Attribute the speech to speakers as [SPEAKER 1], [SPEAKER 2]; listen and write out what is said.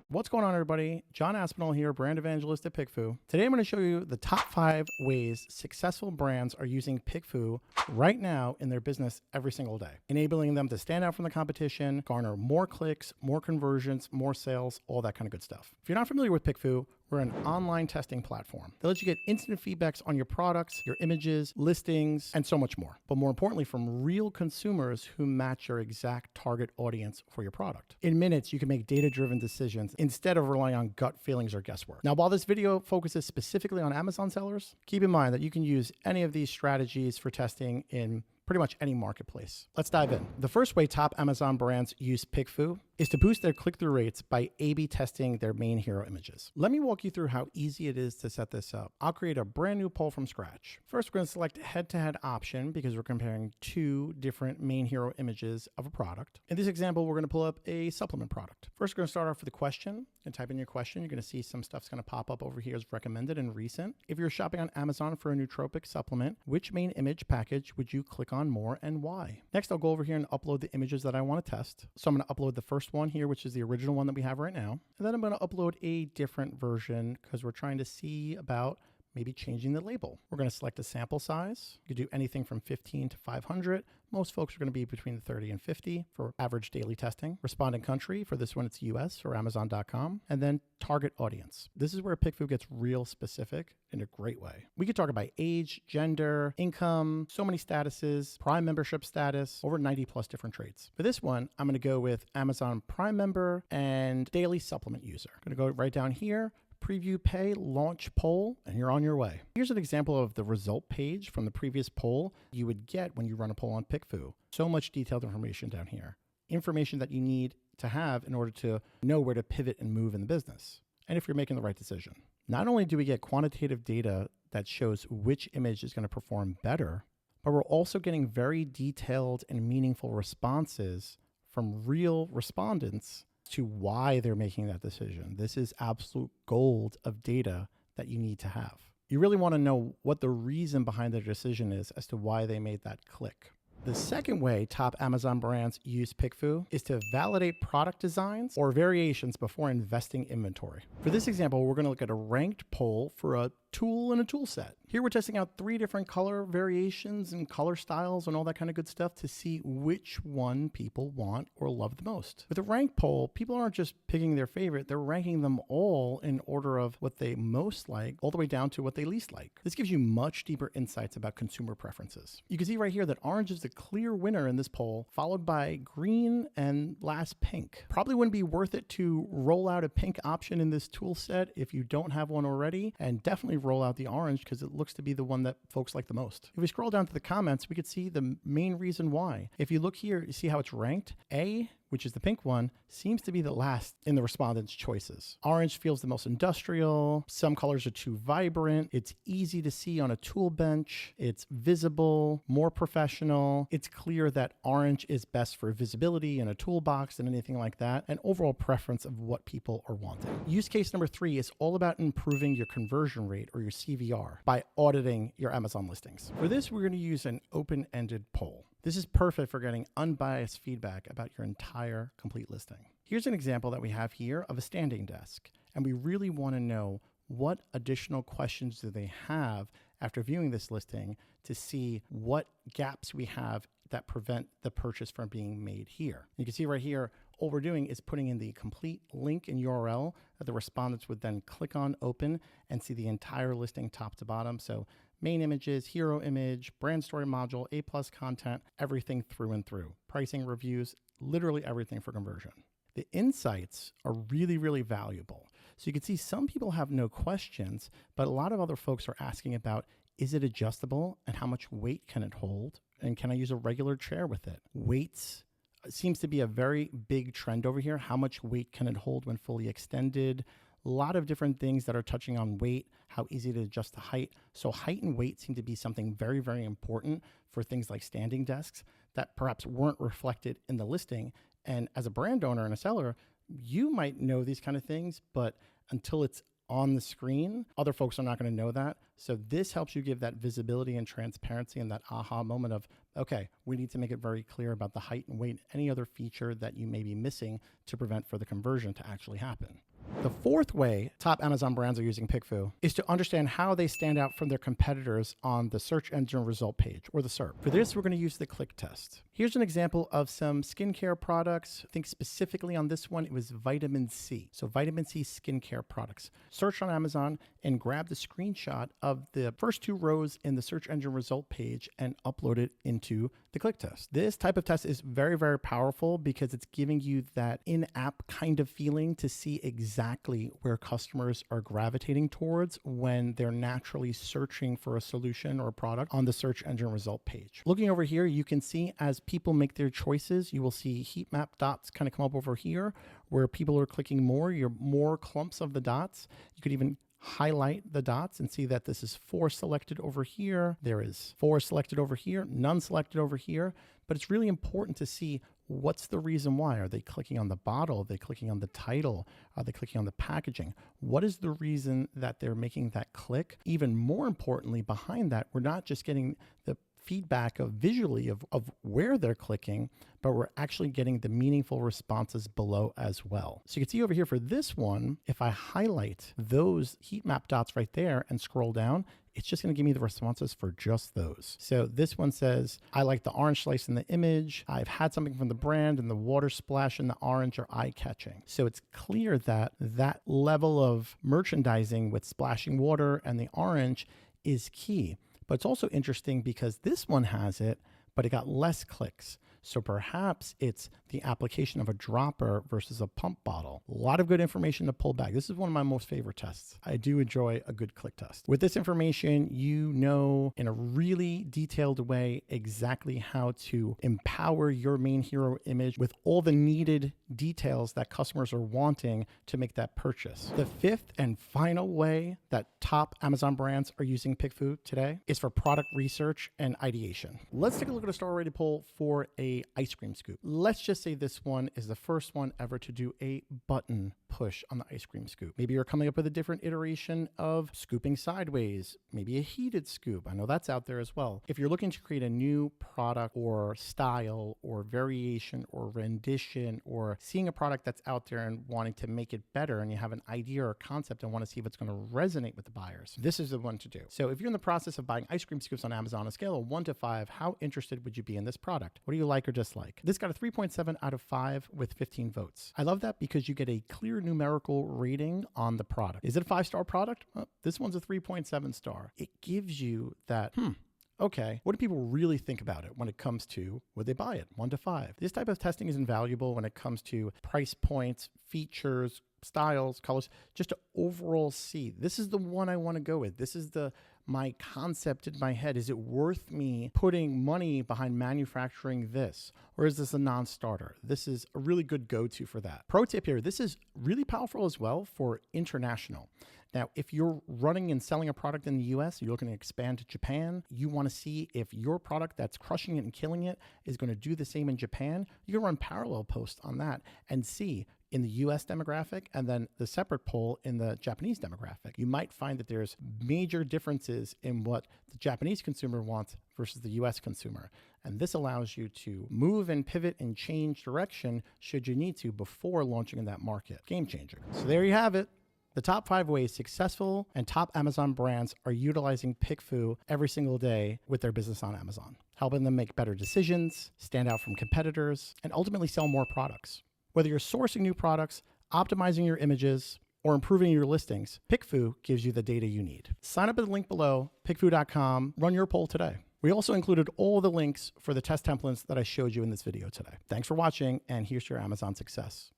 [SPEAKER 1] What's going on, everybody? John Aspinall here, brand evangelist at PickFu. Today I'm going to show you the top 5 ways successful brands are using PickFu right now in their business every single day, enabling them to stand out from the competition, garner more clicks, more conversions, more sales, all that kind of good stuff. If you're not familiar with PickFu, we're an online testing platform that lets you get instant feedbacks on your products, your images, listings, and so much more. But more importantly, from real consumers who match your exact target audience for your product. In minutes, you can make data-driven decisions instead of relying on gut feelings or guesswork. Now, while this video focuses specifically on Amazon sellers, keep in mind that you can use any of these strategies for testing in pretty much any marketplace. Let's dive in. The first way top Amazon brands use PickFu is to boost their click-through rates by A/B testing their main hero images. Let me walk you through how easy it is to set this up. I'll create a brand new poll from scratch. First, we're going to select head-to-head option because we're comparing 2 different main hero images of a product. In this example, we're going to pull up a supplement product. First, we're going to start off with a question and type in your question. You're going to see some stuff's going to pop up over here as recommended and recent. If you're shopping on Amazon for a nootropic supplement, which main image package would you click on more and why? Next, I'll go over here and upload the images that I want to test. So I'm going to upload the first one here, which is the original one that we have right now. And then I'm going to upload a different version because we're trying to see about maybe changing the label. We're going to select a sample size. You could do anything from 15 to 500. Most folks are going to be between 30 and 50 for average daily testing. Respondent country, for this one it's US or Amazon.com. And then target audience. This is where PickFu gets real specific in a great way. We could talk about age, gender, income, so many statuses, Prime membership status, over 90 plus different traits. For this one, I'm going to go with Amazon Prime member and daily supplement user. I'm going to go right down here, preview pay, launch poll, and you're on your way. Here's an example of the result page from the previous poll you would get when you run a poll on PickFu. So much detailed information down here. Information that you need to have in order to know where to pivot and move in the business, and if you're making the right decision. Not only do we get quantitative data that shows which image is going to perform better, but we're also getting very detailed and meaningful responses from real respondents to why they're making that decision. This is absolute gold of data that you need to have. You really want to know what the reason behind their decision is as to why they made that click. The second way top Amazon brands use PickFu is to validate product designs or variations before investing inventory. For this example, we're going to look at a ranked poll for a tool and a tool set. Here we're testing out 3 different color variations and color styles and all that kind of good stuff to see which one people want or love the most. With a ranked poll, people aren't just picking their favorite, they're ranking them all in order of what they most like, all the way down to what they least like. This gives you much deeper insights about consumer preferences. You can see right here that orange is the clear winner in this poll, followed by green and last pink. Probably wouldn't be worth it to roll out a pink option in this tool set if you don't have one already, and definitely roll out the orange because it looks to be the one that folks like the most. If we scroll down to the comments, we could see the main reason why. If you look here, you see how it's ranked. A, which is the pink one, seems to be the last in the respondents' choices. Orange feels the most industrial. Some colors are too vibrant. It's easy to see on a tool bench. It's visible, more professional. It's clear that orange is best for visibility in a toolbox and anything like that, and overall preference of what people are wanting. Use case number 3 is all about improving your conversion rate or your CVR by auditing your Amazon listings. For this, we're going to use an open-ended poll. This is perfect for getting unbiased feedback about your entire complete listing. Here's an example that we have here of a standing desk, and we really want to know what additional questions do they have after viewing this listing to see what gaps we have that prevent the purchase from being made here. You can see right here, all we're doing is putting in the complete link and URL that the respondents would then click on, open, and see the entire listing top to bottom. So main images, hero image, brand story module, A+ content, everything through and through. Pricing, reviews, literally everything for conversion. The insights are really, really valuable. So you can see some people have no questions, but a lot of other folks are asking about, is it adjustable and how much weight can it hold? And can I use a regular chair with it? Weights seems to be a very big trend over here. How much weight can it hold when fully extended? A lot of different things that are touching on weight, how easy to adjust the height. So height and weight seem to be something very, very important for things like standing desks that perhaps weren't reflected in the listing. And as a brand owner and a seller, you might know these kind of things, but until it's on the screen, other folks are not going to know that. So this helps you give that visibility and transparency and that aha moment of, okay, we need to make it very clear about the height and weight, any other feature that you may be missing to prevent for the conversion to actually happen. The fourth way top Amazon brands are using PickFu is to understand how they stand out from their competitors on the search engine result page, or the SERP. For this, we're going to use the click test. Here's an example of some skincare products. I think specifically on this one, it was vitamin C. So vitamin C skincare products. Search on Amazon and grab the screenshot of the first 2 rows in the search engine result page and upload it into the click test. This type of test is very, very powerful because it's giving you that in-app kind of feeling to see exactly where customers are gravitating towards when they're naturally searching for a solution or a product on the search engine result page. Looking over here, you can see as people make their choices, you will see heat map dots kind of come up over here where people are clicking more. You're more clumps of the dots. You could even highlight the dots and see that this is 4 selected over here. There is 4 selected over here, none selected over here. But it's really important to see what's the reason why. Are they clicking on the bottle? Are they clicking on the title? Are they clicking on the packaging? What is the reason that they're making that click? Even more importantly, behind that, we're not just getting the feedback of visually of where they're clicking, but we're actually getting the meaningful responses below as well. So you can see over here for this one, if I highlight those heat map dots right there and scroll down, it's just going to give me the responses for just those. So this one says, I like the orange slice in the image. I've had something from the brand, and the water splash and the orange are eye-catching. So it's clear that that level of merchandising with splashing water and the orange is key. But it's also interesting because this one has it, but it got less clicks. So perhaps it's the application of a dropper versus a pump bottle. A lot of good information to pull back. This is one of my most favorite tests. I do enjoy a good click test. With this information, you know in a really detailed way exactly how to empower your main hero image with all the needed details that customers are wanting to make that purchase. The fifth and final way that top Amazon brands are using PickFu today is for product research and ideation. Let's take a look at a star rated poll for a ice cream scoop. Let's just say this one is the first one ever to do a button push on the ice cream scoop. Maybe you're coming up with a different iteration of scooping sideways, maybe a heated scoop. I know that's out there as well. If you're looking to create a new product or style or variation or rendition, or seeing a product that's out there and wanting to make it better, and you have an idea or concept and want to see if it's going to resonate with the buyers, this is the one to do. So if you're in the process of buying ice cream scoops on Amazon, on a scale of 1 to 5, how interested would you be in this product? What do you like or dislike? This got a 3.7 out of 5 with 15 votes. I love that because you get a clear numerical rating on the product. Is it a 5-star product? This one's a 3.7 star. It gives you that, okay, what do people really think about it when it comes to would they buy it? 1 to 5. This type of testing is invaluable when it comes to price points, features, styles, colors, just to overall see, this is the one I want to go with. This is my concept in my head. Is it worth me putting money behind manufacturing this? Or is this a non-starter? This is a really good go-to for that. Pro tip here, this is really powerful as well for international. Now, if you're running and selling a product in the US, you're looking to expand to Japan, you want to see if your product that's crushing it and killing it is going to do the same in Japan, you can run parallel posts on that and see in the US demographic and then the separate poll in the Japanese demographic. You might find that there's major differences in what the Japanese consumer wants versus the US consumer. And this allows you to move and pivot and change direction should you need to before launching in that market. Game changer. So there you have it. The top 5 ways successful and top Amazon brands are utilizing PickFu every single day with their business on Amazon, helping them make better decisions, stand out from competitors, and ultimately sell more products. Whether you're sourcing new products, optimizing your images, or improving your listings, PickFu gives you the data you need. Sign up at the link below, pickfu.com, run your poll today. We also included all the links for the test templates that I showed you in this video today. Thanks for watching, and here's your Amazon success.